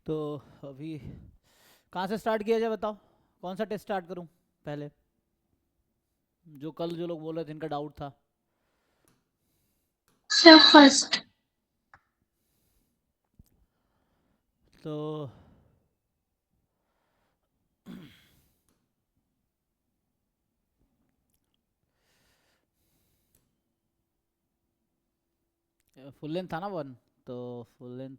तो अभी कहाँ से स्टार्ट किया जाए बताओ, कौन सा टेस्ट स्टार्ट करूँ पहले? जो कल जो लोग बोल रहे थे इनका डाउट था। Sir first. तो फुल लेंथ था ना वन, तो फुल लेंथ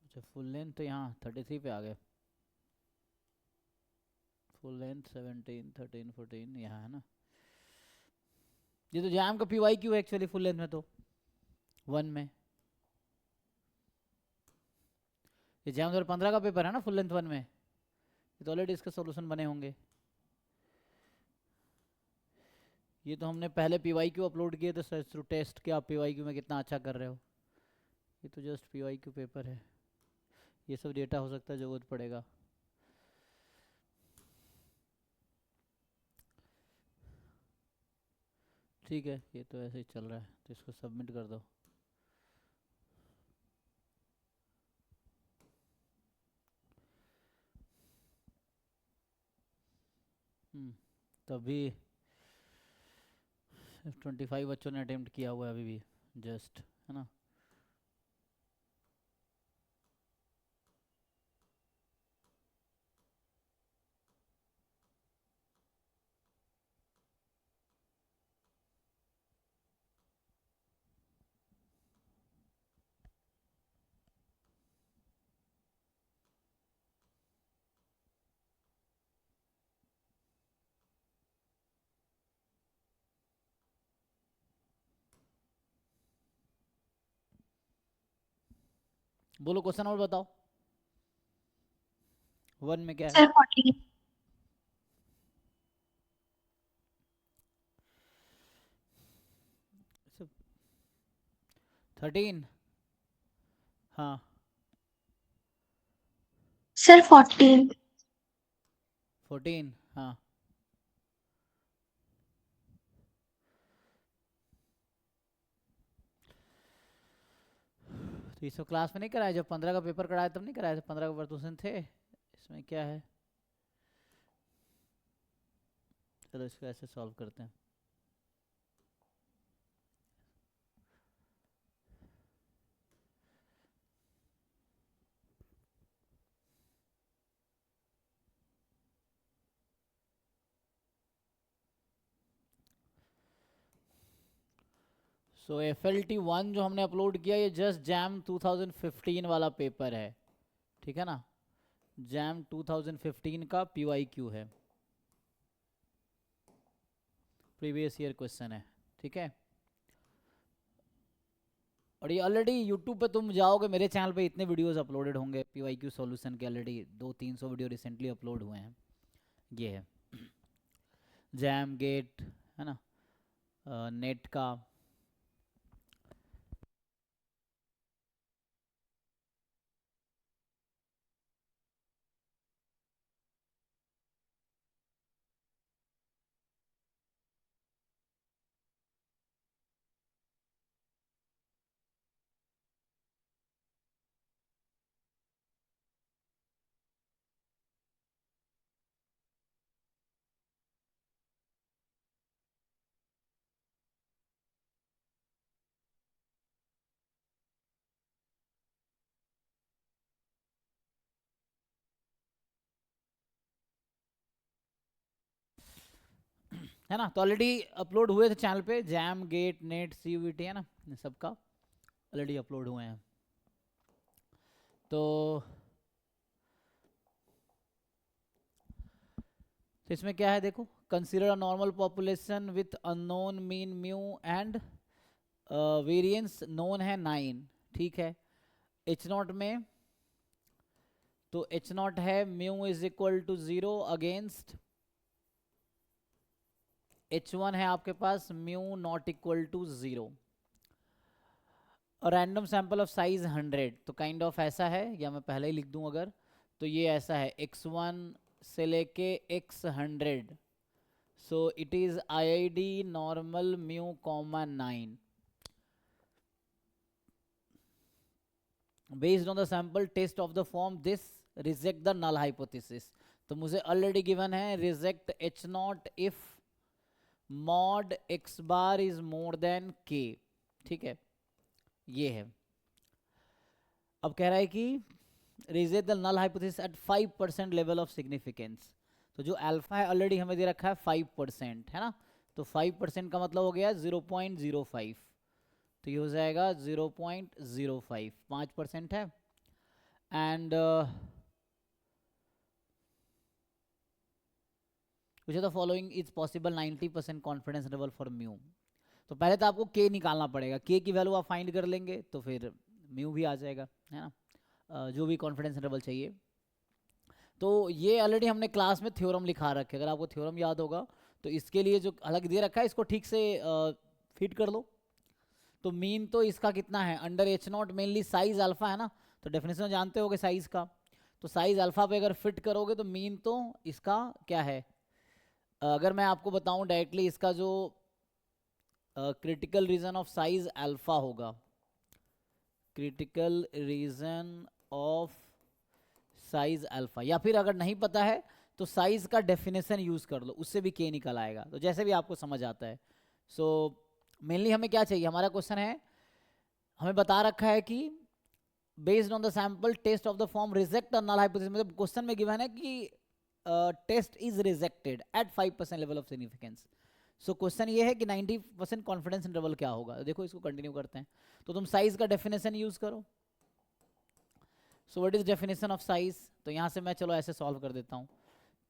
अच्छा, फुल लेंथ तो यहाँ 33 पे आ गए। फुल लेंथ 17 13 14 यहाँ है ना। ये तो जैम का पी वाई क्यू है एक्चुअली फुल लेंथ में, तो वन में ये जैम 2015 का पेपर है ना फुल लेंथ वन में, ये तो ऑलरेडी इसके सॉल्यूशन बने होंगे। ये तो हमने पहले पी वाई क्यू अपलोड किए थे सर थ्रू टेस्ट कि आप पी वाई क्यू में कितना अच्छा कर रहे हो। ये तो just P Y Q paper है, ये सब डेटा हो सकता है जरूरत पड़ेगा। ठीक है, ये तो ऐसे ही चल रहा है तो इसको सबमिट कर दो। तभी 25 बच्चों ने अटेम्प्ट किया हुआ है अभी भी, जस्ट, है ना। बोलो क्वेश्चन और बताओ, वन में क्या है? सर 14। 13, हाँ। सर 14। 14, हाँ। तो ये सब क्लास में नहीं कराया, जब 15 का पेपर कराया तब नहीं कराया था, 15 का प्रदूषण थे इसमें क्या है। चलो इसको ऐसे सॉल्व करते हैं। सो एफ एल टी वन जो हमने अपलोड किया ये जस्ट जैम 2015 वाला पेपर है, ठीक है ना। जैम 2015 का पी वाई क्यू है, प्रीवियस ईयर क्वेश्चन है, ठीक है। और ये ऑलरेडी यूट्यूब पे तुम जाओगे, मेरे चैनल पे इतने वीडियोस अपलोडेड होंगे पी वाई क्यू सोल्यूशन के, ऑलरेडी 200-300 वीडियो रिसेंटली अपलोड हुए हैं। ये है जैम गेट, है ना, नेट का। है ना, तो ऑलरेडी अपलोड हुए थे चैनल पे, JAM GATE NET C U T, है ना, इन सबका ऑलरेडी अपलोड हुए हैं। तो इसमें क्या है देखो, consider a normal population with unknown mean mu and variance known है 9, ठीक है। एच नॉट में तो एच नॉट है mu is equal to 0 against H one है आपके पास म्यू नॉट इक्वल टू 0, और रैंडम सैंपल ऑफ साइज 100, तो काइंड ऑफ ऐसा है, या मैं पहले ही लिख दूं अगर, तो ये ऐसा है x1 से लेके x100, so it is IID normal mu comma 9 based on the sample test of the form this reject the null hypothesis. तो मुझे ऑलरेडी गिवन है reject H naught if mod x bar is more than k, ठीक है, ये है। अब कह रहा है कि reject the null hypothesis at 5% level of significance. तो जो अल्फा है ऑलरेडी हमें दे रखा है 5%, है ना, तो 5% का मतलब हो गया 0.05, तो ये हो जाएगा 0.05, 5% है। And which the following is possible 90% confidence interval for mu. तो पहले तो आपको k निकालना पड़ेगा, k की वैल्यू आप फाइंड कर लेंगे तो फिर म्यू भी आ जाएगा, है ना, जो भी कॉन्फिडेंस इंटरवल चाहिए। तो ये ऑलरेडी हमने क्लास में थ्योरम लिखा रखे, अगर आपको थ्योरम याद होगा तो इसके लिए जो अलग दे रखा है इसको ठीक से फिट कर लो। तो मीन तो इसका कितना है under H not, mainly size alpha है ना, तो डेफिनेशन जानते होगे साइज का, तो साइज अल्फा पे अगर फिट करोगे तो मीन तो इसका क्या है, अगर मैं आपको बताऊं डायरेक्टली इसका जो critical region of size alpha होगा, critical region of size alpha, या फिर अगर नहीं पता है तो साइज का डेफिनेशन यूज कर लो, उससे भी के निकल आएगा, तो जैसे भी आपको समझ आता है। सो मेनली हमें क्या चाहिए, हमारा क्वेश्चन है, हमें बता रखा है कि based on the sample test of the form reject null hypothesis, मतलब क्वेश्चन में गिवन है कि test is rejected at 5% level of significance. So question ये है कि 90% कॉन्फिडेंस इंटरवल क्या होगा। देखो इसको कंटिन्यू करते हैं, तो तुम साइज का डेफिनेशन यूज करो। सो what is definition of size, तो यहाँ से मैं चलो ऐसे सॉल्व कर देता हूँ।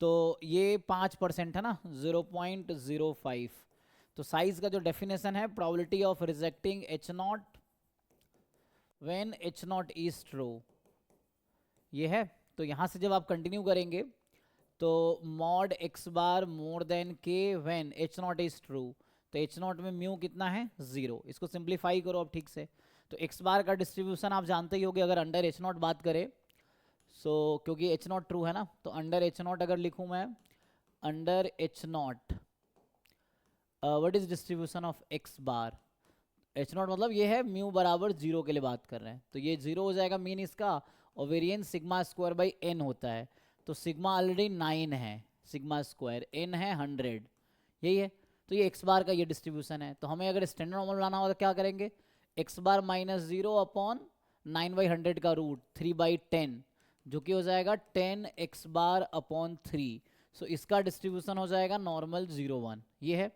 तो ये 5% है ना, 0.05, तो साइज का जो डेफिनेशन है probability of rejecting H not when H not is true, ये है। तो यहाँ से जब आप कंटिन्यू करेंगे तो mod x bar more than k when H not is true, तो H नॉट में म्यू कितना है 0, इसको सिंप्लीफाई करो अब ठीक से। तो x बार का डिस्ट्रीब्यूशन आप जानते ही होगे, अगर अंडर H नॉट बात करें, सो क्योंकि H नॉट ट्रू है ना, तो अंडर H नॉट अगर लिखूँ मैं, under H not what is distribution of x bar, H not मतलब ये है म्यू बराबर 0 के लिए बात कर रहे हैं, तो ये 0 हो जाएगा मीन इसका, और variance sigma square by n होता है, तो सिग्मा ऑलरेडी 9 है, सिग्मा स्क्वायर n है 100, यही है। तो ये x बार का ये डिस्ट्रीब्यूशन है, तो हमें अगर स्टैंडर्ड नॉर्मल बनाना हो तो क्या करेंगे, x बार माइनस 0 अपॉन 9/100 का रूट 3/10, जो कि हो जाएगा 10x बार अपॉन 3, सो इसका डिस्ट्रीब्यूशन हो जाएगा नॉर्मल 0 1, ये है।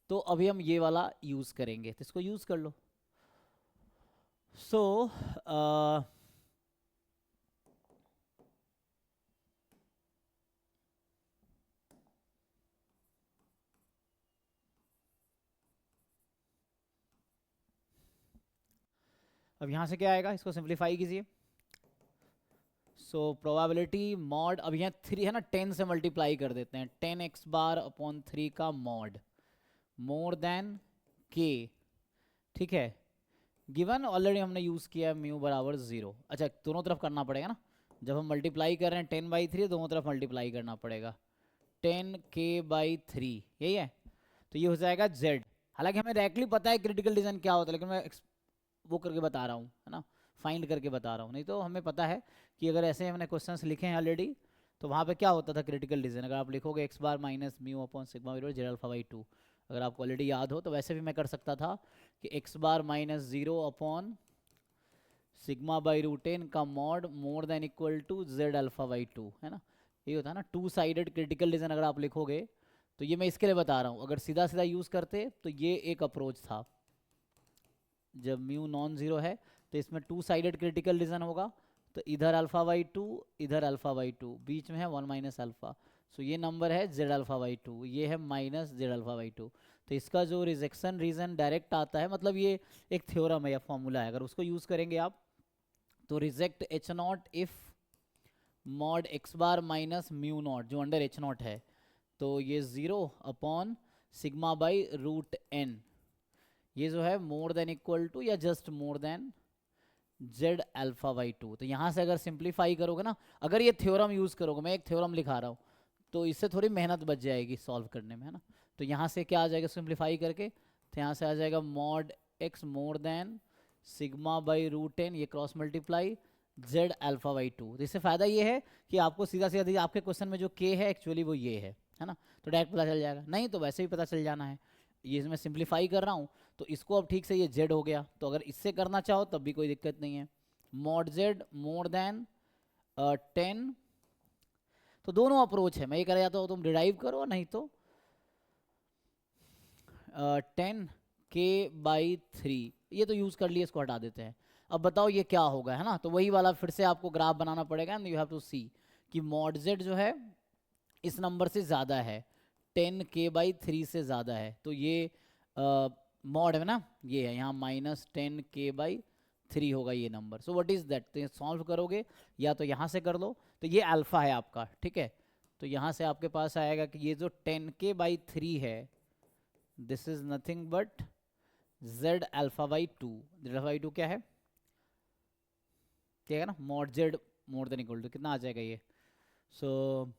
तो अभी हम ये वाला यूज करेंगे, तो इसको यूज कर लो। सो अब यहाँ से क्या आएगा, इसको सिंप्लीफाई कीजिए। सो प्रोबेबिलिटी मॉड, अब यहाँ 3 है ना, 10 से मल्टीप्लाई कर देते हैं, 10x बार अपॉन 3 का मॉड मोर देन k, ठीक है, गिवन ऑलरेडी हमने यूज किया म्यू बराबर 0। अच्छा दोनों तरफ करना पड़ेगा ना, जब हम मल्टीप्लाई कर रहे हैं 10/3, दोनों तरफ मल्टीप्लाई करना पड़ेगा, 10k/3, यही है। तो ये हो जाएगा z, हालांकि हमें डायरेक्टली पता है क्रिटिकल रीजन क्या होता है, लेकिन मैं वो करके बता रहा हूँ, है ना, फाइंड करके बता रहा हूँ, नहीं तो हमें पता है कि अगर ऐसे हमने क्वेश्चंस लिखे हैं ऑलरेडी, तो वहाँ पे क्या होता था क्रिटिकल रीजन, अगर आप लिखोगे x bar minus mu upon sigma Z alpha by 2, अगर आपको ऑलरेडी याद हो तो वैसे भी मैं कर सकता था कि x bar minus 0 upon sigma by root N का mod more than equal to Z alpha by 2, है ना, ये होता है ना 2 साइडेड क्रिटिकल रीजन, अगर आप लिखोगे तो ये मैं इसके लिए बता रहा हूँ, अगर सीधा सीधा यूज़ करते तो ये एक अप्रोच था, जब म्यू नॉन जीरो है तो इसमें 2 साइडेड क्रिटिकल रीजन होगा, तो इधर अल्फा बाई 2, इधर अल्फा बाई 2, बीच में है 1 माइनस अल्फा, सो ये नंबर है जेड अल्फा बाई 2, ये है माइनस जेड अल्फा बाई 2। तो इसका जो रिजेक्शन रीजन डायरेक्ट आता है, मतलब ये एक थ्योरम है या फॉर्मूला है, अगर उसको यूज़ करेंगे आप तो reject H naught if mod x bar minus mu naught जो अंडर H नॉट है, तो ये 0 upon sigma by root n, ये जो है मोर देन इक्वल टू या just more than z alpha by two. तो यहाँ से अगर सिंप्लीफाई करोगे ना, अगर ये थ्योरम यूज़ करोगे, मैं एक थ्योरम लिखा रहा हूँ, तो इससे थोड़ी मेहनत बच जाएगी सॉल्व करने में, है ना। तो यहाँ से क्या आ जाएगा सिंप्लीफाई करके, तो यहाँ से आ जाएगा mod X more than sigma by root N, ये cross multiply Z alpha by two. तो इससे फ़ायदा ये है कि आपको सीधा सीधा आपके क्वेश्चन में जो के है एक्चुअली वो ये है ना, तो डायरेक्ट पता चल जाएगा, नहीं तो वैसे भी पता चल जाना है। ये मैं सिंप्लीफाई कर रहा हूँ, तो इसको अब ठीक से ये जेड हो गया, तो अगर इससे करना चाहो तब भी कोई दिक्कत नहीं है। मॉड जेड मोर देन 10, तो दोनों अप्रोच है, मैं ये कह जाता हूँ तुम डिराइव करो, नहीं तो 10 के बाई 3, ये तो यूज़ कर लिए, इसको हटा देते हैं। अब बताओ ये क्या होगा, है ना। तो वही वाला फिर से आपको ग्राफ बनाना पड़ेगा, एंड यू हैव टू सी कि मॉड जेड जो है इस नंबर से ज़्यादा है, 10 के बाई 3 से ज़्यादा है, तो ये मॉड है ना, ये है यहाँ -10 के बाई 3 होगा ये number. So what is that, तो ये सॉल्व करोगे या तो यहाँ से कर लो, तो ये अल्फ़ा है आपका, ठीक है। तो यहाँ से आपके पास आएगा कि ये जो 10 के बाई 3 है, this is nothing but z alpha by two. Z alpha by two क्या है, क्या है ना, mod z more than equal to कितना आ जाएगा ये, so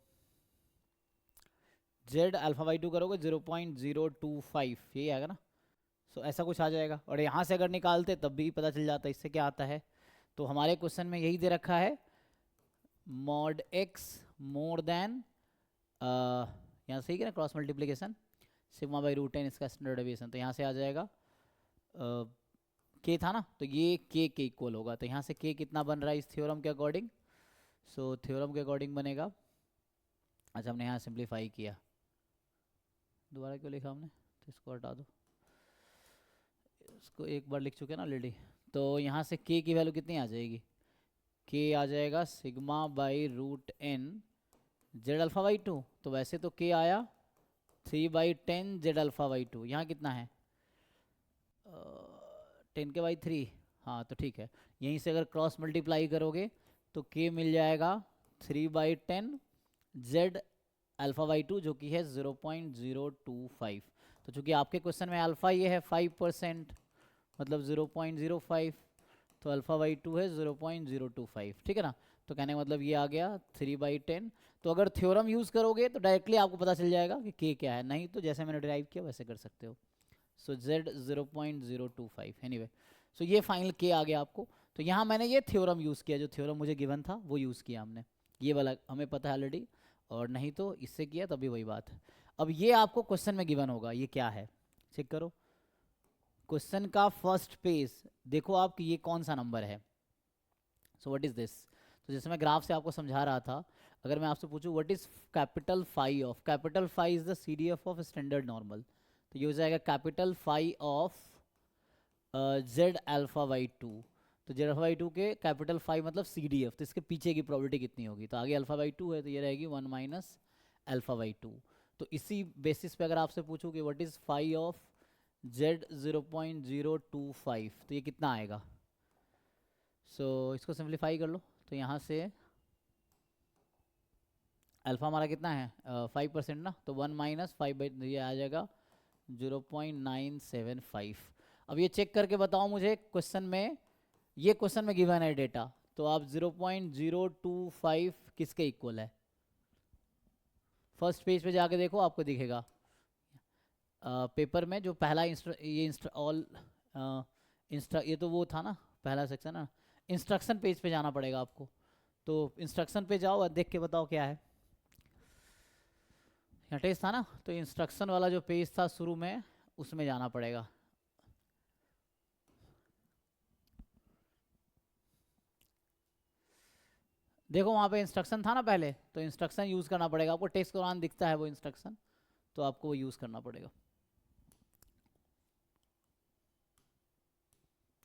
z alpha by two करोगे 0.025, यही आएगा ना। सो ऐसा कुछ आ जाएगा, और यहाँ से अगर निकालते तब भी पता चल जाता, इससे क्या आता है। तो हमारे क्वेश्चन में यही दे रखा है, मॉड एक्स मोर देन, यहाँ से ही क्या cross multiplication sigma by root n, इसका स्टैंडर्ड डेविएशन, तो यहाँ से आ जाएगा के था ना, तो ये के इक्वल होगा। तो यहाँ से के कितना बन रहा है इस थ्योरम के अकॉर्डिंग, सो थ्योरम के अकॉर्डिंग बनेगा, अच्छा हमने यहाँ सिंप्लीफाई किया, दोबारा क्यों लिखा हमने, तो इसको हटा दो, इसको एक बार लिख चुके ना ऑलरेडी। तो यहाँ से के की वैल्यू कितनी आ जाएगी, के आ जाएगा sigma by root n z alpha by two. तो वैसे तो के आया 3/10 जेड अल्फा बाई टू, यहाँ कितना है 10 के बाई 3, हाँ तो ठीक है। यहीं से अगर क्रॉस मल्टीप्लाई करोगे तो के मिल जाएगा 3/10 जेड अल्फा बाई टू, जो कि है 0.025। तो चूंकि आपके क्वेश्चन में अल्फा ये है 5%, मतलब 0.05, तो अल्फा बाई टू है 0.025, ठीक है ना। तो कहने का मतलब ये आ गया 3/10। तो अगर थ्योरम यूज़ करोगे तो डायरेक्टली आपको पता चल जाएगा कि के क्या है, नहीं तो जैसे मैंने डिराइव किया वैसे कर सकते हो। सो जेड 0.025, एनीवे। सो ये फाइनल के आ गया आपको। तो यहाँ मैंने ये थ्योरम यूज़ किया, जो थ्योरम मुझे गिवन था वो यूज़ किया हमने, ये वाला हमें पता है ऑलरेडी, और नहीं तो इससे किया तभी वही बात है। अब ये आपको क्वेश्चन में गिवन होगा, ये क्या है चेक करो, क्वेश्चन का फर्स्ट पेज देखो आप कि ये कौन सा नंबर है। सो व्हाट इज दिस, तो जैसे मैं ग्राफ से आपको समझा रहा था, अगर मैं आपसे पूछूं what is capital phi of, capital phi is the CDF of standard normal, तो ये हो जाएगा capital phi of z alpha by two. तो जेड अल्फा बाई टू के कैपिटल फाई मतलब सीडीएफ, तो इसके पीछे की प्रोबेबिलिटी कितनी होगी, तो आगे अल्फा बाई टू है तो ये रहेगी 1 माइनस अल्फा बाई टू। तो इसी बेसिस पे अगर आपसे पूछूं कि what is phi of z 0.025, तो ये कितना आएगा। इसको सिंप्लीफाई कर लो, तो यहाँ से अल्फा हमारा कितना है 5% ना, तो 1 - 5/, ये आ जाएगा 0.975। अब ये चेक करके बताओ मुझे, क्वेश्चन में ये क्वेश्चन में गिवन है डेटा, तो आप 0.025 किसके इक्वल है, फर्स्ट पेज पे जाके देखो आपको दिखेगा। पेपर में जो पहला ये तो वो था ना पहला सेक्शन ना, इंस्ट्रक्शन पेज पे जाना पड़ेगा आपको, तो इंस्ट्रक्शन पे जाओ और देख के बताओ क्या है। यहाँ टेस्ट था ना, तो इंस्ट्रक्शन वाला जो पेज था शुरू में उसमें जाना पड़ेगा। देखो वहाँ पे इंस्ट्रक्शन था ना पहले, तो इंस्ट्रक्शन यूज़ करना पड़ेगा आपको, टेक्स्ट के दौरान दिखता है वो इंस्ट्रक्शन, तो आपको वो यूज़ करना पड़ेगा।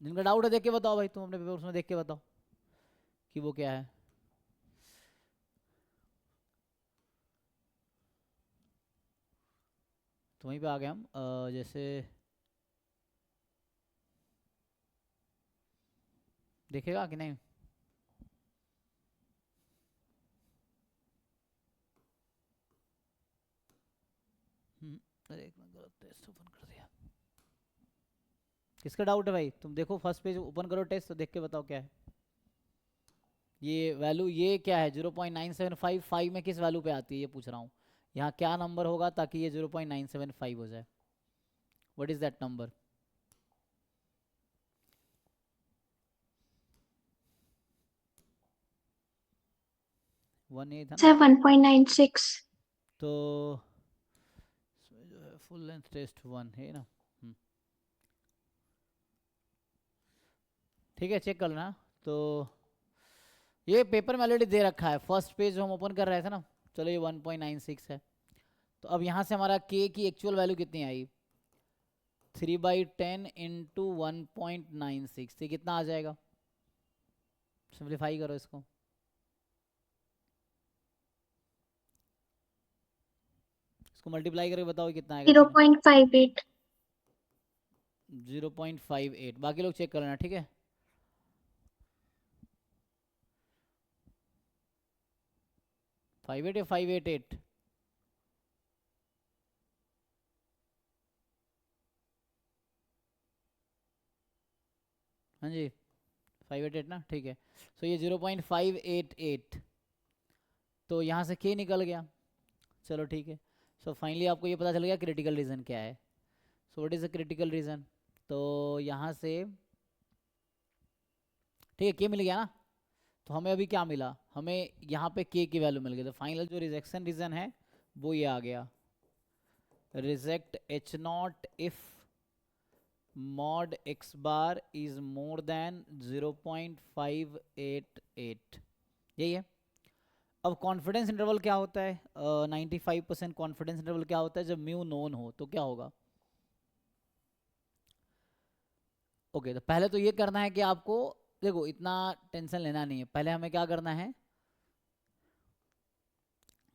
जिनका डाउट है देख के बताओ भाई, तुम अपने पेपर उसमें देख के बताओ कि वो क्या है। तो वहीं पे आ गए हम, जैसे देखेगा कि नहीं, अरे एक मिनट, गलत टेस्ट ओपन कर दिया। किसका डाउट है भाई? तुम देखो फर्स्ट पेज ओपन करो टेस्ट, तो देख के बताओ क्या है ये वैल्यू। ये क्या है 0.975, 5 में किस वैल्यू पे आती है ये पूछ रहा हूँ। यहाँ क्या नंबर होगा ताकि ये 0.975 हो जाए? What is that number? One ये था ना, सर 1.96। तो इसमें जो है फुल लेंथ टेस्ट 1 है ना। ठीक है, चेक कर लेना। तो ये पेपर में ऑलरेडी दे रखा है, फर्स्ट पेज हम ओपन कर रहे थे ना। चलो ये 1.96 है। तो अब यहाँ से हमारा k की एक्चुअल वैल्यू कितनी आई? 3/10 इंटू 1.96, ये कितना आ जाएगा? सिंप्लीफाई करो इसको। इसको मल्टीप्लाई करके बताओ ये कितना आएगा। 0.58। 0.58। बाकी लोग चेक कर लेना, ठीक है। फाइव एट या 588? हाँ जी 588 ना, ठीक है। सो ये 0.588, तो यहाँ से k निकल गया। चलो ठीक है। सो फाइनली आपको ये पता चल गया क्रिटिकल रीजन क्या है। सो what is a critical reason? तो यहाँ से ठीक है k मिल गया ना। तो हमें अभी क्या मिला? हमें यहाँ पे k की वैल्यू मिल गई। तो फाइनल जो रिजेक्शन रीजन है वो ये आ गया, reject h0 if mod x bar is more than 0.588। यही है। अब कॉन्फिडेंस इंटरवल क्या होता है? 95% कॉन्फिडेंस इंटरवल क्या होता है? जब म्यू नोन हो तो क्या होगा? ओके, तो पहले तो ये करना है कि आपको, देखो इतना टेंशन लेना नहीं है। पहले हमें क्या करना है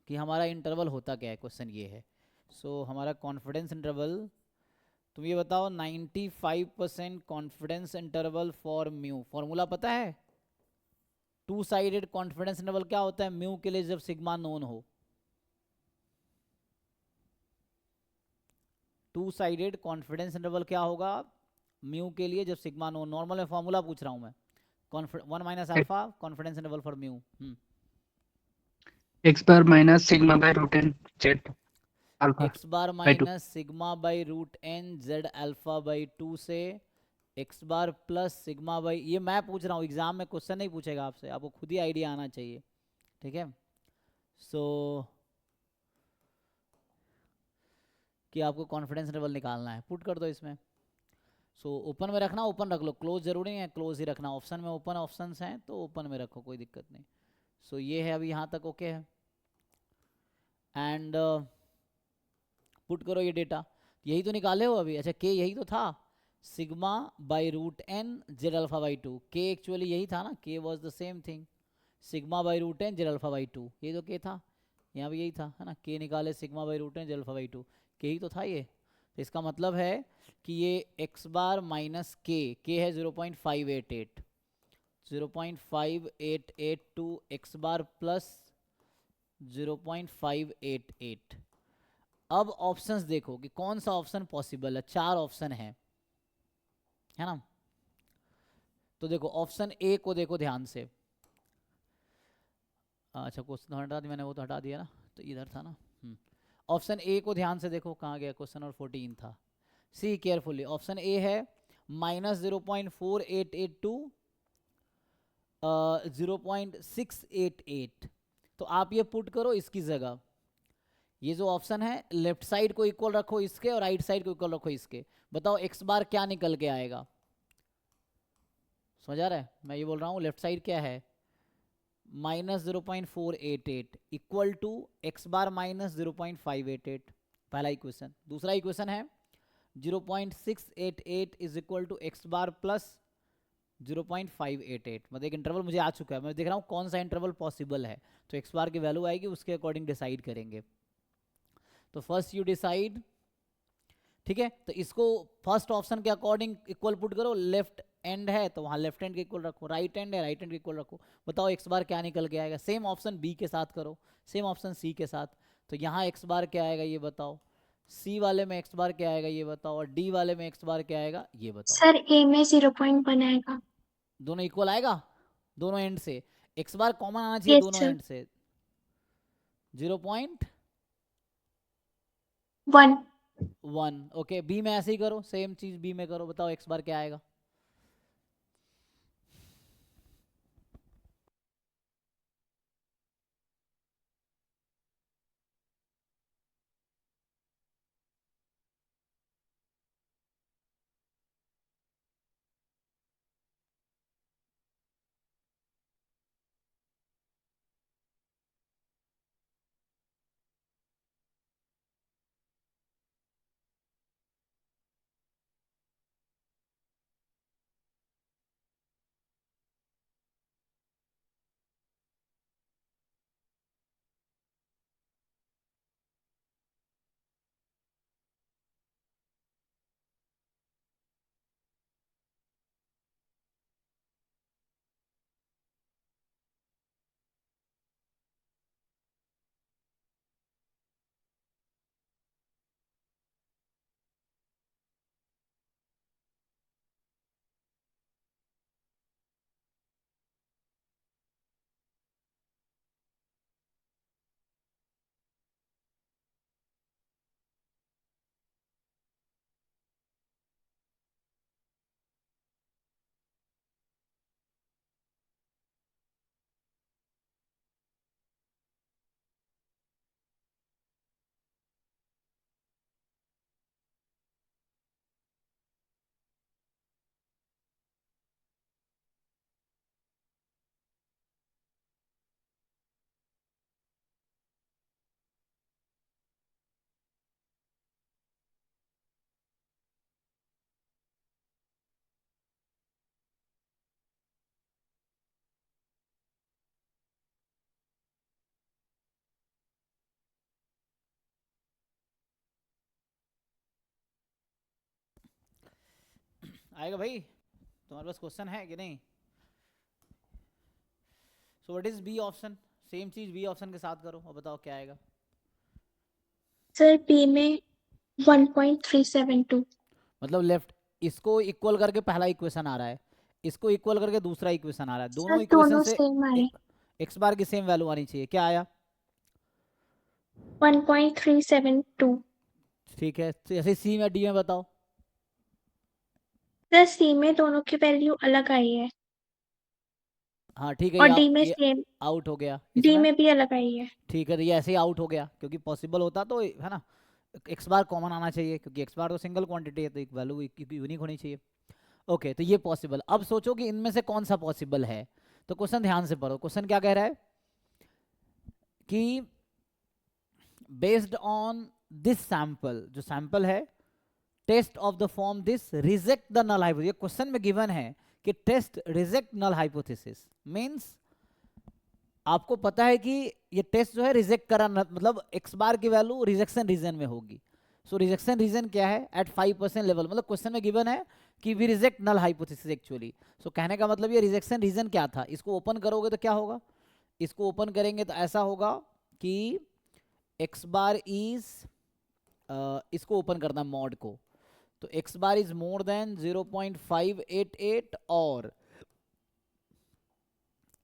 कि हमारा इंटरवल होता क्या है, क्वेश्चन ये है। सो हमारा कॉन्फिडेंस इंटरवल, तुम ये बताओ 95% confidence interval for mu, formula पता है? टू साइडेड कॉन्फिडेंस इंटरवल क्या होता है म्यू के लिए जब सिग्मा नोन हो? टू साइडेड कॉन्फिडेंस इंटरवल क्या होगा म्यू के लिए जब सिग्मा नोन? नॉर्मल में फॉर्मूला पूछ रहा हूं मैं। 1 minus alpha confidence interval for mu. x bar minus sigma by root n z alpha x bar by 2 minus sigma by root n z alpha by 2 से x bar plus sigma by, ये मैं पूछ रहा हूँ, exam में question नहीं पूछेगा आपसे, आपको खुद ही आइडिया आना चाहिए, ठीक है। सो कि आपको कॉन्फिडेंस इंटरवल निकालना है, पुट कर दो इसमें। सो ओपन में रखना, ओपन रख लो, क्लोज जरूरी है, क्लोज ही रखना। ऑप्शन में ओपन ऑप्शंस हैं तो ओपन में रखो, कोई दिक्कत नहीं। सो ये है, अभी यहाँ तक ओके है। एंड पुट करो ये डेटा, यही तो निकाले हो अभी। अच्छा के यही तो था, sigma by root n z alpha by 2। के एक्चुअली यही था ना, के was the same thing, sigma by root n z alpha by 2, ये तो के था। यहाँ भी यही था, है ना, के निकाले sigma by root n z alpha by 2, के ही तो था ये। तो इसका मतलब है कि ये एक्स बार माइनस के है 0.588, 0.588 टू एक्स बार प्लस 0.588। अब ऑप्शंस देखो कि कौन सा ऑप्शन पॉसिबल है। 4 ऑप्शन है ना। तो देखो ऑप्शन ए को देखो ध्यान से। अच्छा क्वेश्चन हटा दिया मैंने, वो तो हटा दिया ना, तो इधर था ना। ऑप्शन ए को ध्यान से देखो, कहाँ गया क्वेश्चन, और 14 था। सी केयरफुली, ऑप्शन ए है -0.488 टू 0.688। तो आप ये पुट करो इसकी जगह, ये जो ऑप्शन है लेफ्ट साइड को इक्वल रखो इसके और राइट साइड को इक्वल रखो इसके। बताओ एक्स बार क्या निकल के आएगा? समझ आ रहा है मैं ये बोल रहा हूँ? लेफ्ट साइड क्या है, -0.488 इक्वल टू एक्स बार -0.588, पहला इक्वेशन। दूसरा इक्वेशन है 0.688 is equal to x bar plus 0.588। मतलब एक इंटरवल मुझे आ चुका है, मैं देख रहा हूँ कौन सा इंटरवल पॉसिबल है। तो एक्स बार की वैल्यू आएगी, उसके अकॉर्डिंग डिसाइड करेंगे। तो फर्स्ट यू डिसाइड, ठीक है। तो इसको फर्स्ट ऑप्शन के अकॉर्डिंग इक्वल पुट करो, लेफ्ट एंड है तो वहाँ लेफ्ट हैंड के इक्वल रखो, राइट हैंड है राइट हैंड के इक्वल रखो। बताओ एक्स बार क्या निकल के आएगा? सेम ऑप्शन बी के साथ करो, सेम ऑप्शन सी के साथ। तो यहाँ एक्स बार क्या आएगा ये बताओ, सी वाले में एक्स बार क्या आएगा ये बताओ, और डी वाले में एक्स बार क्या आएगा ये बताओ। सर ए में 0.1 आएगा। दोनों इक्वल आएगा, दोनों एंड से एक्स बार कॉमन आना चाहिए यस दोनों सर। एंड से। 0.1। 1। ओके, बी में ऐसे ही करो, सेम चीज बी में करो, बताओ एक्स बार क्या आएगा। आएगा भाई, तुम्हारे पास क्वेश्चन है कि नहीं। So what is b option, same चीज बी ऑप्शन के साथ करो और बताओ क्या आएगा। सर बी में 1.372। मतलब लेफ्ट, इसको इक्वल करके पहला इक्वेशन आ रहा है, इसको इक्वल करके दूसरा इक्वेशन आ रहा है, सर दोनों इक्वेशन दोनों से सेम आए। एक्स बार की सेम वैल्यू आनी चाहिए। क्या आया? 1.372। ठीक है, तो ऐसे सी में डी में बताओ। सर सी में दोनों की वैल्यू अलग आई है हाँ ठीक है, और डी में ये सेम। आउट हो गया डी इसमें। में भी अलग आई है। ठीक है, तो ये ऐसे ही आउट हो गया, क्योंकि पॉसिबल होता तो है ना, एक्स बार कॉमन आना चाहिए, क्योंकि एक्स बार तो सिंगल क्वांटिटी है तो एक वैल्यू यूनिक होनी चाहिए। ओके, तो ये पॉसिबल। अब सोचो कि इनमें से कौन सा पॉसिबल है। तो क्वेश्चन ध्यान से पढ़ो, क्वेश्चन क्या कह रहा है कि बेस्ड ऑन दिस सैंपल, जो सैंपल है, test of the form this reject the null hypothesis. ये क्वेश्चन में गिवन है कि test reject null hypothesis means आपको पता है कि ये टेस्ट जो है रिजेक्ट करा, मतलब एक्स बार की वैल्यू रिजेक्शन रीजन में होगी। सो रिजेक्शन रीजन क्या है? At 5% level. मतलब क्वेश्चन में गिवन है कि we reject null hypothesis actually. So कहने का मतलब ये रिजेक्शन रीजन क्या था। इसको ओपन करोगे तो क्या होगा, इसको ओपन करेंगे तो ऐसा होगा कि एक्स बार इज, इसको ओपन करना मॉड को, तो x bar is more then 0.588 और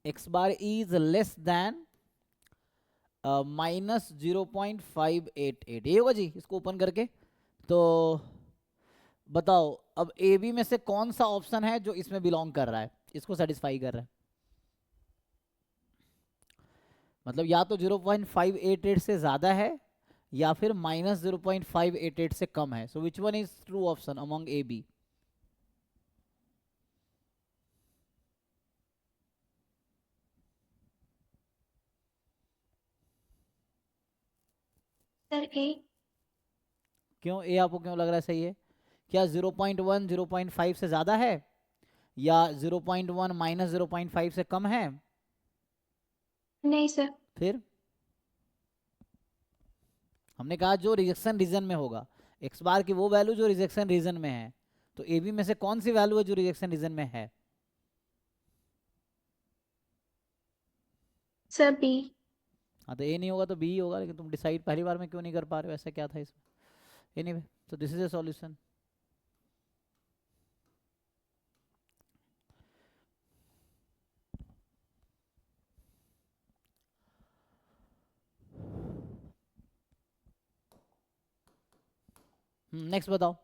x bar is less than -0.588। ये होगा जी इसको ओपन करके। तो बताओ अब ए बी में से कौन सा ऑप्शन है जो इसमें बिलोंग कर रहा है, इसको सेटिस्फाई कर रहा है। मतलब या तो 0.588 से ज्यादा है या फिर -0.588 से कम है। So which one is true option among A B? Sir A. क्यों ए आपको क्यों लग रहा है सही है? क्या 0.1 0.5 से ज्यादा है या 0.1 -0.5 से कम है? नहीं सर। फिर हमने कहा जो रिजेक्शन रीजन में होगा, एक्स बार की वो वैल्यू जो रिजेक्शन रीजन में है। तो ए बी में से कौन सी वैल्यू है जो रिजेक्शन रीजन में है? Sir b. हाँ, तो ए नहीं होगा तो बी ही होगा, लेकिन तुम डिसाइड पहली बार में क्यों नहीं कर पा रहे हो, ऐसा क्या था इसमें? Anyway, so this is a solution. Next बताओ।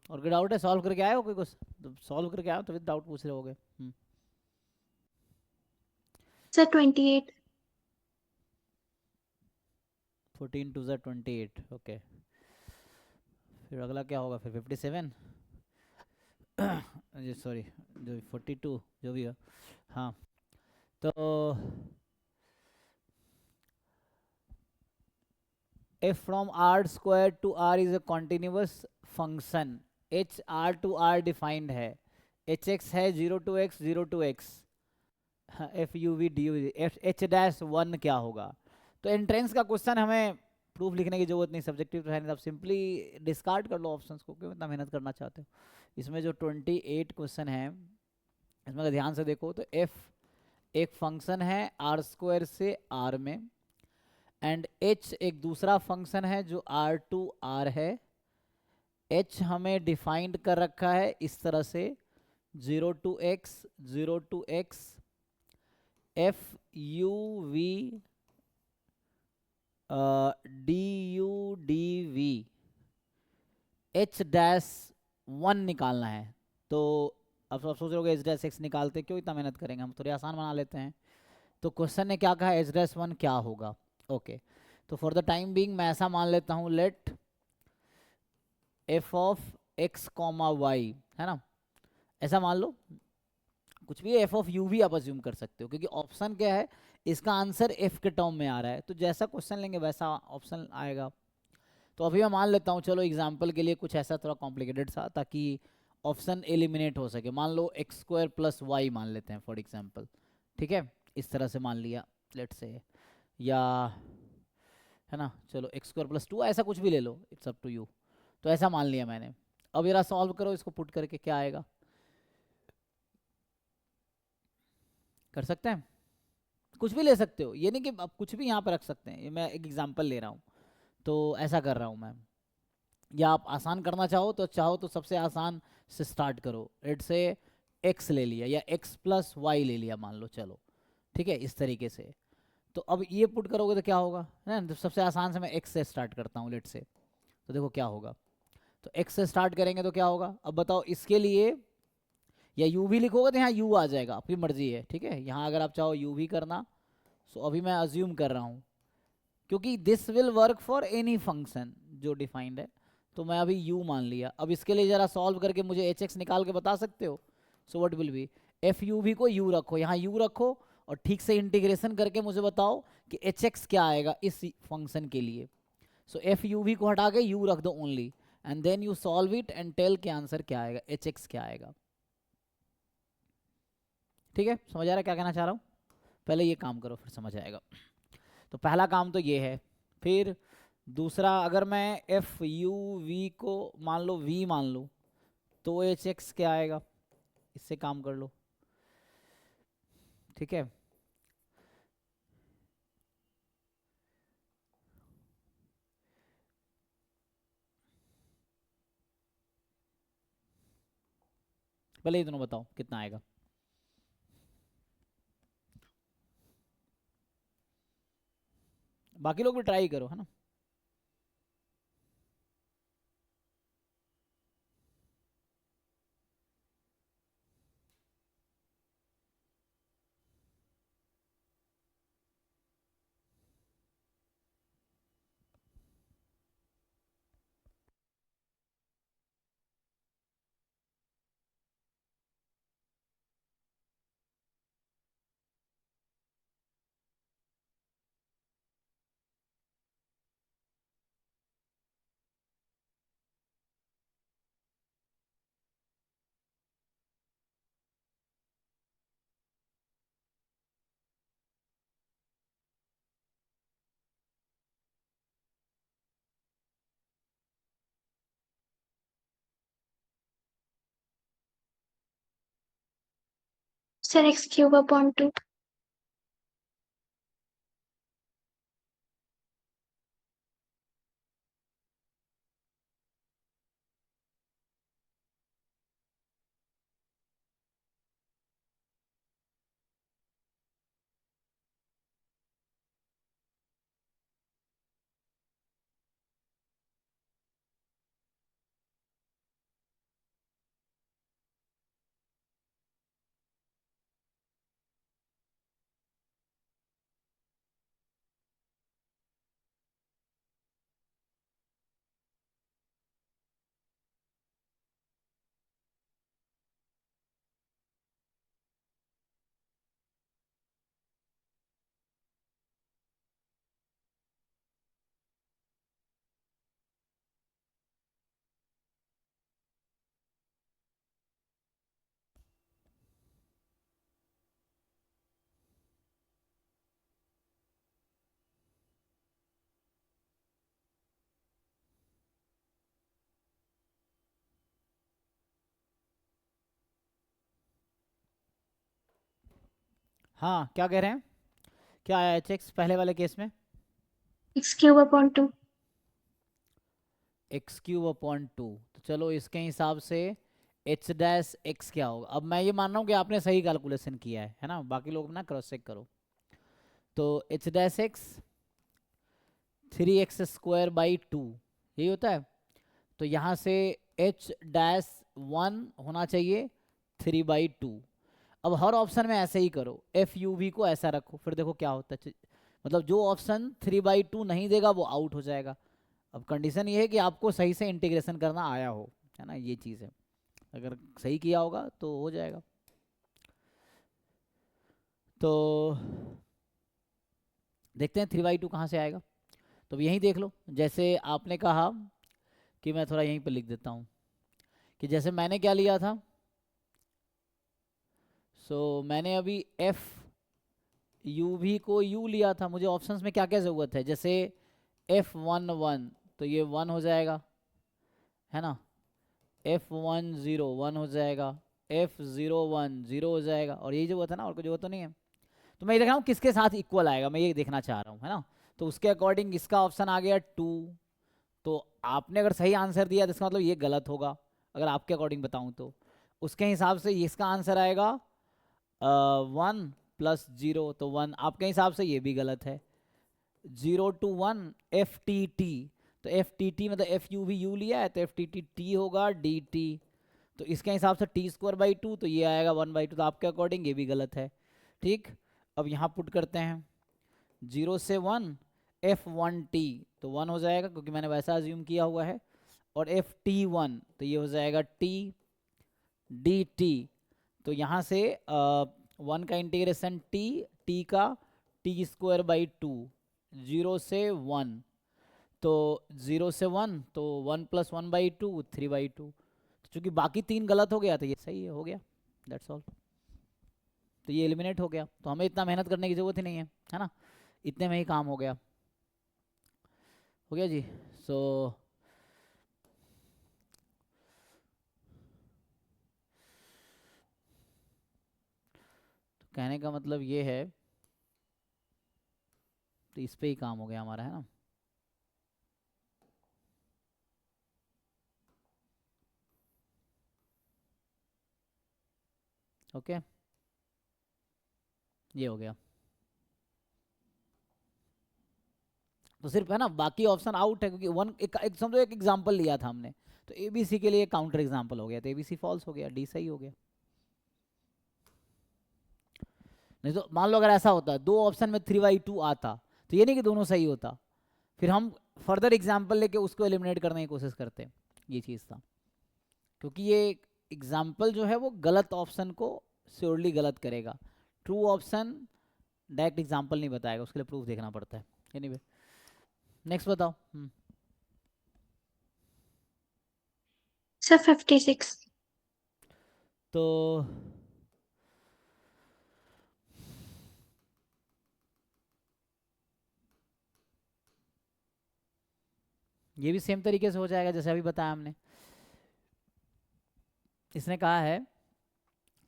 और कोई डाउट है? सॉल्व करके आए हो कोई कुछ? तो सॉल्व करके आए हो तो विद डाउट पूछ रहे होगे। सर 28। 14 2 ज़ा 28, ओके। फिर अगला क्या होगा फिर? 57 जी सॉरी, जो 42 जो भी है। हाँ, तो f from r square to r is a continuous function, h r to r defined है, hx है 0 to x 0 to x, f u v d u, H dash one क्या होगा? तो एंट्रेंस का क्वेश्चन, हमें प्रूफ लिखने की जरूरत नहीं, सब्जेक्टिव तो है नहीं, आप सिंपली डिस्कार्ड कर लो ऑप्शंस को, क्यों इतना मेहनत करना चाहते हो? इसमें जो 28 क्वेश्चन है, इसमें अगर ध्यान से देखो तो एफ एक फंक्शन है आर स्क्वायर से आर में, एंड एच एक दूसरा फंक्शन है जो आर टू आर है। एच हमें डिफाइंड कर रखा है इस तरह से 0 to x 0 to x, f u v d u d v, h dash one निकालना है। तो अब आप सोच रहे होगे एच डैश एक्स निकालते क्यों इतना मेहनत करेंगे, हम थोड़ी आसान बना लेते हैं। तो क्वेश्चन ने क्या कहा, एच डैश वन क्या होगा? ओके, तो फॉर द टाइम बीइंग मैं ऐसा मान लेता हूँ, let f of x comma y, है ना, ऐसा मान लो, कुछ भी एफ ऑफ यू भी आप अज्यूम कर सकते हो, क्योंकि ऑप्शन क्या है, इसका आंसर एफ के टर्म में आ रहा है, तो जैसा क्वेश्चन लेंगे वैसा ऑप्शन आएगा। तो अभी मैं मान लेता हूँ, चलो एग्जाम्पल के लिए कुछ ऐसा थोड़ा कॉम्प्लिकेटेड सा, ताकि ऑप्शन एलिमिनेट हो सके। मान लो एक्स स्क्वायर प्लस वाई मान लेते हैं फॉर एग्जाम्पल, ठीक है, इस तरह से मान लिया लेट से, या है ना, चलो एक्स स्क्वायर प्लस टू, ऐसा कुछ भी ले लो, इट्स अप टू यू। तो ऐसा मान लिया मैंने। अब जरा सॉल्व करो इसको, पुट करके क्या आएगा, कर सकते हैं? कुछ भी ले सकते हो, ये नहीं कि आप कुछ भी यहाँ पर रख सकते हैं, ये मैं एक एग्जांपल ले रहा हूँ, तो ऐसा कर रहा हूँ मैं। या आप आसान करना चाहो तो सबसे आसान से स्टार्ट करो, लेट से एक्स ले लिया या एक्स प्लस वाई ले लिया मान लो, चलो ठीक है, इस तरीके से। तो अब ये पुट करोगे तो क्या होगा, है ना, तो सबसे आसान से मैं एक्स से स्टार्ट करता हूँ लेट से, तो देखो क्या होगा। तो एक्स से स्टार्ट करेंगे तो क्या होगा, अब बताओ इसके लिए, या यू भी लिखोगे तो यहाँ यू आ जाएगा, आपकी मर्जी है, ठीक है, यहाँ अगर आप चाहो यू भी करना। सो अभी मैं अज्यूम कर रहा हूँ, क्योंकि this will work for any function जो डिफाइंड है, तो मैं अभी u मान लिया। अब इसके लिए जरा सॉल्व करके मुझे एच एक्स निकाल के बता सकते हो? So what will be, F you भी को u रखो, यहाँ u रखो, और ठीक से इंटीग्रेशन करके मुझे बताओ कि एच एक्स क्या आएगा इस फंक्शन के लिए। सो एफ यू भी को हटा के u रख दो only, and then you solve it and tell के आंसर क्या आएगा, एच एक्स क्या आएगा। ठीक है, समझ आ रहा है क्या कहना चाह रहा हूँ? पहले ये काम करो फिर समझ आएगा। तो पहला काम तो ये है। फिर दूसरा, अगर मैं एफ यू वी को मान लो v मान लो, तो एच एक्स क्या आएगा, इससे काम कर लो, ठीक है। पहले ये दोनों बताओ कितना आएगा। बाकी लोग भी ट्राई करो, है ना। Sir, x cube upon 2. हाँ, क्या कह रहे हैं? क्या आया एच एक्स पहले वाले केस में? X cube upon 2. X cube upon two. तो चलो इसके हिसाब से एच डैश एक्स क्या होगा। अब मैं ये मान रहा हूँ कि आपने सही कैलकुलेशन किया है ना, बाकी लोग ना क्रॉस चेक करो। तो H dash x 3x² by 2 यही होता है। तो यहाँ से एच डैश 1 होना चाहिए 3/2। अब हर ऑप्शन में ऐसे ही करो, एफ यू वी को ऐसा रखो, फिर देखो क्या होता है। मतलब जो ऑप्शन 3/2 नहीं देगा वो आउट हो जाएगा। अब कंडीशन ये है कि आपको सही से इंटीग्रेशन करना आया हो, है ना, ये चीज़ है। अगर सही किया होगा तो हो जाएगा। तो देखते हैं 3/2 कहाँ से आएगा। तो यहीं देख लो, जैसे आपने कहा कि मैं थोड़ा यहीं पर लिख देता हूँ कि जैसे मैंने क्या लिया था। मैंने अभी एफ यू भी को यू लिया था। मुझे ऑप्शंस में क्या क्या ज़रूरत है, जैसे F11 तो ये 1 हो जाएगा, है ना। F10 1 हो जाएगा, F01 0 हो जाएगा, और यही जरूरत है ना, और कोई जरूरत तो नहीं है। तो मैं ये देख रहा हूँ किसके साथ इक्वल आएगा, मैं ये देखना चाह रहा हूँ, है ना। तो उसके अकॉर्डिंग इसका ऑप्शन आ गया 2। तो आपने अगर सही आंसर दिया तो इसका मतलब ये गलत होगा, अगर आपके अकॉर्डिंग बताऊँ तो। उसके हिसाब से इसका आंसर आएगा 1 + 0 तो 1। आपके हिसाब से ये भी गलत है। 0 to 1 FTT, तो FTT मतलब एफ यू भी यू लिया है तो FTT T होगा DT। तो इसके हिसाब से T²/2 तो ये आएगा 1/2। तो आपके अकॉर्डिंग ये भी गलत है। ठीक, अब यहाँ पुट करते हैं 0 से 1 F1T तो 1 हो जाएगा क्योंकि मैंने वैसा अज्यूम किया हुआ है। और FT1 तो ये हो जाएगा T DT। तो यहाँ से 1 का इंटीग्रेशन T का T²/2 0 से 1 तो 0 से 1 तो 1 + 1/2 3/2। तो चूंकि बाकी 3 गलत हो गया तो ये सही है, हो गया, दैट्स ऑल। तो ये एलिमिनेट हो गया, तो हमें इतना मेहनत करने की ज़रूरत ही नहीं है ना, इतने में ही काम हो गया। हो गया जी। सो तो कहने का मतलब ये है, तो इस पे ही काम हो गया हमारा, है ना। ओके, ये हो गया। तो सिर्फ है ना, बाकी ऑप्शन आउट है क्योंकि एक समझो एक एग्जांपल लिया था हमने, तो ABC के लिए काउंटर एग्जांपल हो गया, तो ABC फॉल्स हो गया, D सही हो गया। नहीं तो मान लो अगर ऐसा होता 2 ऑप्शन में 3/2 आता, तो ये नहीं कि दोनों सही होता, फिर हम फर्दर एग्जांपल लेके उसको एलिमिनेट करने की कोशिश करते। ये चीज़ था, क्योंकि ये एग्जांपल जो है वो गलत ऑप्शन को श्योरली गलत करेगा। ट्रू ऑप्शन डायरेक्ट एग्जांपल नहीं बताएगा, उसके लिए प्रूफ देखना पड़ता है। एनीवे, नेक्स्ट बताओ। Sir, 56. तो ये भी सेम तरीके से हो जाएगा जैसे अभी बताया हमने। इसने कहा है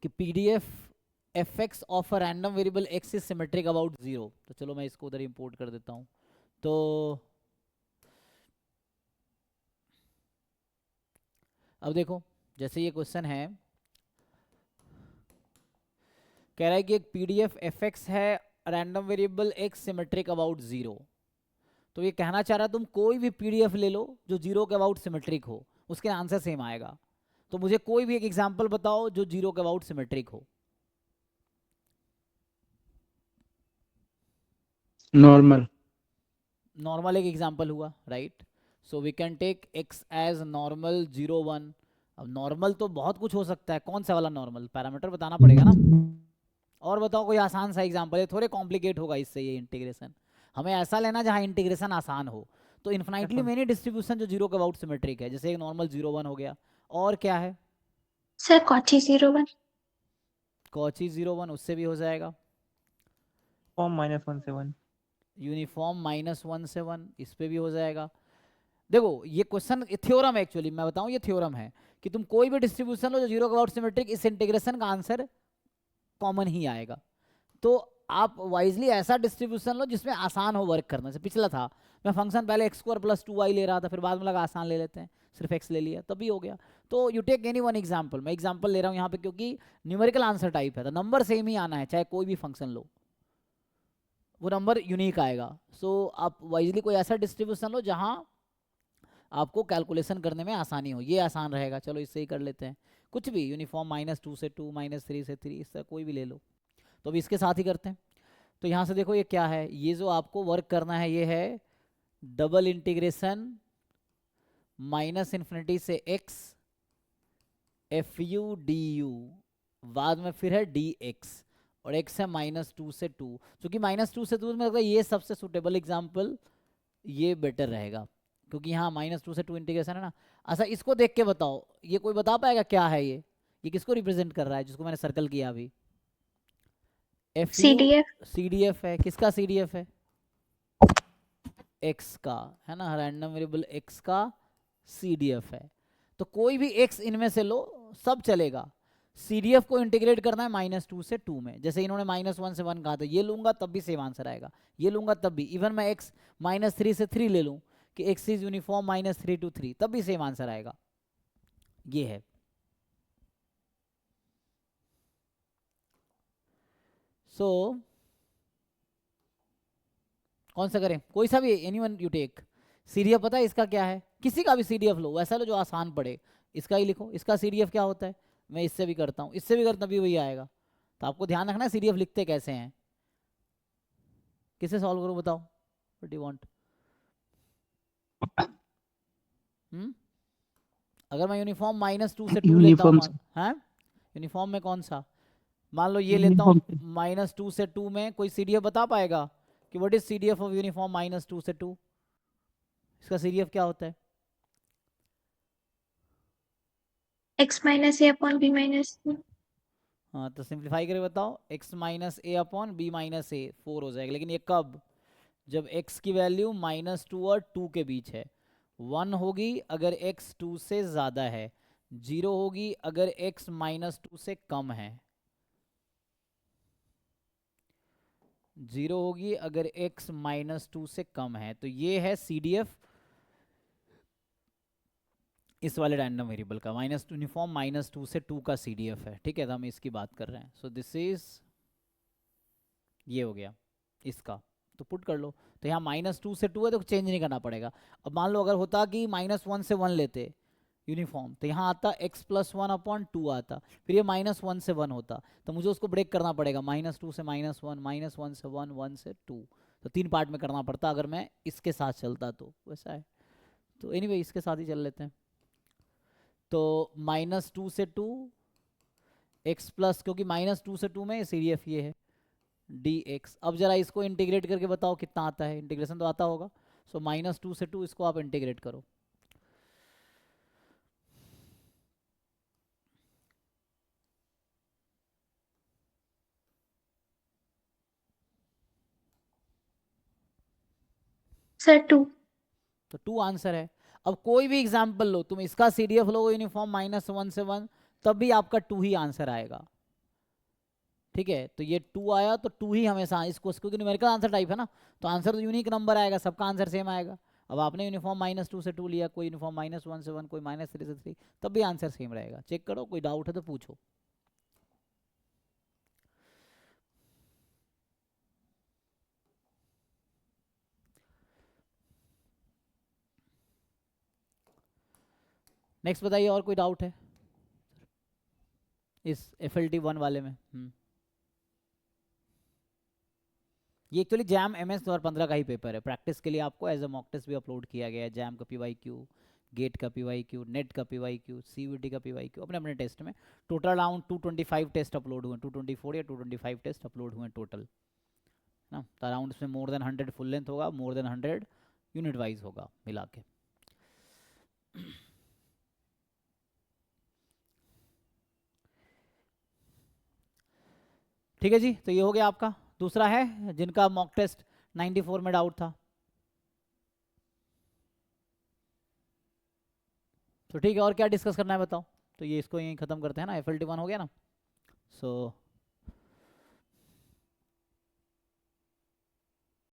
कि PDF F x of a random variable x is symmetric about 0। तो चलो मैं इसको उधर इंपोर्ट कर देता हूँ। तो अब देखो, जैसे ये क्वेश्चन है, कह रहा है कि एक पीडीएफ एफ एक्स है random variable x symmetric about 0। तो ये कहना चाह रहा है तुम कोई भी पीडीएफ ले लो जो 0 के अबाउट सिमेट्रिक हो, उसके आंसर सेम आएगा। तो मुझे कोई भी एक एग्जांपल बताओ जो 0 के अबाउट सिमेट्रिक हो। नॉर्मल। नॉर्मल एक एग्जांपल हुआ, right. So we can take x as normal 0 1। अब नॉर्मल तो बहुत कुछ हो सकता है, कौन सा वाला नॉर्मल, पैरामीटर बताना पड़ेगा ना। और बताओ कोई आसान सा एग्जांपल है, थोड़े कॉम्प्लिकेट होगा इससे ये इंटीग्रेशन। हमें ऐसा लेना जहाँ इंटीग्रेशन आसान हो। तो इन्फिनाइटली मेनी डिस्ट्रीब्यूशन जो 0 के अबाउट सिमेट्रिक है, जैसे एक नॉर्मल 0 1 हो गया। और क्या है? Sir Cauchy 01। कॉची 0 1, उससे भी हो जाएगा। फॉर्म -1 से 1। यूनिफॉर्म -1 से 1, इस पे भी हो जाएगा। देखो ये क्वेश्चन थ्योरम है, एक्चुअली मैं बताऊं ये थ्योरम है कि तुम कोई भी डिस्ट्रीब्यूशन लो जो 0 के अबाउट सिमेट्रिक, इस इंटीग्रेशन का आंसर कॉमन ही आएगा। तो आप वाइजली ऐसा डिस्ट्रीब्यूशन लो जिसमें आसान हो वर्क करना। से पिछला था मैं फंक्शन पहले x² + 2y ले रहा था, फिर बाद में लगा आसान ले लेते हैं, सिर्फ x ले लिया, तब भी हो गया। तो you take any one example, मैं एग्जाम्पल ले रहा हूँ यहाँ पे क्योंकि न्यूमेरिकल आंसर टाइप है, तो नंबर सेम ही आना है, चाहे कोई भी फंक्शन लो वो नंबर यूनिक आएगा। सो आप वाइजली कोई ऐसा डिस्ट्रीब्यूशन लो जहाँ आपको कैलकुलेशन करने में आसानी हो। ये आसान रहेगा, चलो इससे ही कर लेते हैं। कुछ भी यूनिफॉर्म -2 से 2, -3 से 3, इस तरह कोई भी ले लो। तो अभी इसके साथ ही करते हैं। तो यहाँ से देखो ये क्या है, ये जो आपको वर्क करना है ये है डबल इंटीग्रेशन -∞ से x fu du, बाद में फिर है dx, और x है -2 से 2। चूंकि -2 से 2 में लगता है ये सबसे सुटेबल एग्जाम्पल, ये बेटर रहेगा क्योंकि यहाँ -2 से 2 इंटीग्रेशन है ना। अच्छा इसको देख के बताओ, ये कोई बता पाएगा क्या है ये किसको रिप्रेजेंट कर रहा है, जिसको मैंने सर्कल किया अभी? CDF। CDF है। किसका CDF है? x का, है ना, रैंडम वेरिएबल x का CDF है। तो कोई भी x इनमें से लो, सब चलेगा। CDF को इंटीग्रेट करना है -2 से 2 में, जैसे इन्होंने -1 से 1 कहा था, ये लूंगा तब भी सेम आंसर आएगा, ये लूंगा तब भी। इवन मैं x -3 से 3 ले लूं कि x इज यूनिफॉर्म -3 to 3, तब भी सेम आंसर आएगा। ये है। सो कौन सा करें? कोई सा भी, एनीवन यू टेक। CDF पता है इसका क्या है? किसी का भी CDF लो, वैसा लो जो आसान पड़े, इसका ही लिखो। इसका CDF क्या होता है? मैं इससे भी करता हूँ, इससे भी करता भी वही आएगा। तो आपको ध्यान रखना CDF लिखते कैसे हैं। किसे सॉल्व करूँ बताओ, व्हाट डू वांट? अगर मैं यूनिफॉर्म -2 से 2 लेता हूँ, हैं यूनिफॉर्म में कौन सा, मान लो ये लेता हूँ -2 से 2 में, कोई CDF बता पाएगा कि what is CDF of uniform -2 से 2? इसका CDF क्या होता है? X - A upon B - C। हाँ तो सिंप्लीफाई करके बताओ, x - a upon b - a 4 हो जाएगा। लेकिन ये कब? जब x की वैल्यू -2 और 2 के बीच है। 1 होगी अगर x 2 से ज़्यादा है, 0 होगी अगर x -2 से कम है, 0 होगी अगर x -2 से कम है। तो ये है CDF इस वाले रैंडम वेरिएबल का, यूनिफॉर्म -2 से 2 का CDF है, ठीक है। तो हम इसकी बात कर रहे हैं। सो दिस इज, ये हो गया इसका। तो पुट कर लो। तो यहाँ -2 से 2 है तो चेंज नहीं करना पड़ेगा। अब मान लो अगर होता कि -1 से 1 लेते यूनिफॉर्म, तो यहाँ आता x + 1 अपॉन 2 आता, फिर ये -1 से 1 होता, तो मुझे उसको ब्रेक करना पड़ेगा, -2 से -1, -1 से 1, 1 से 2। तो 3 पार्ट में करना पड़ता अगर मैं इसके साथ चलता, तो वैसा है। तो एनीवे इसके साथ ही चल लेते हैं। तो -2 से 2 x प्लस, क्योंकि -2 से 2 में CDF ये है dx। अब जरा इसको इंटीग्रेट करके बताओ कितना आता है, इंटीग्रेशन तो आता होगा। सो -2 से 2 इसको आप इंटीग्रेट करो। सर 2। तो 2 आंसर है। अब कोई भी एग्जाम्पल लो, तुम इसका CDF लो यूनिफॉर्म -1 से 1, तब भी आपका 2 ही आंसर आएगा। ठीक है, तो ये 2 आया तो 2 ही हमेशा इसको, क्योंकि न्यूमेरिकल आंसर टाइप है ना, तो आंसर तो यूनिक नंबर आएगा, सबका आंसर सेम आएगा। अब आपने यूनिफॉर्म -2 से 2 लिया, कोई यूनिफॉर्म -1 से 1, कोई -3 से 3, तब भी आंसर सेम रहेगा। चेक करो, कोई डाउट है तो पूछो। नेक्स्ट बताइए, और कोई डाउट है इस FLT 1 वाले में? ये एक्चुअली जैम MS 2015 का ही पेपर है, प्रैक्टिस के लिए आपको एज अ मॉक टेस्ट भी अपलोड किया गया है। जैम का PYQ, गेट का PYQ, नेट का PYQ, CVT का PYQ, अपने अपने टेस्ट में टोटल अराउंड 225 टेस्ट अपलोड हुए, 224 या 225 टेस्ट अपलोड हुए टोटल ना। तो अराउंड इसमें मोर देन 100 फुल लेंथ होगा, मोर देन 100 यूनिट वाइज होगा मिला के। ठीक है जी, तो ये हो गया आपका। दूसरा है जिनका मॉक टेस्ट 94 में डाउट था, तो ठीक है, और क्या डिस्कस करना है बताओ। तो ये इसको यहीं ख़त्म करते हैं ना, FLT 1 हो गया ना। सो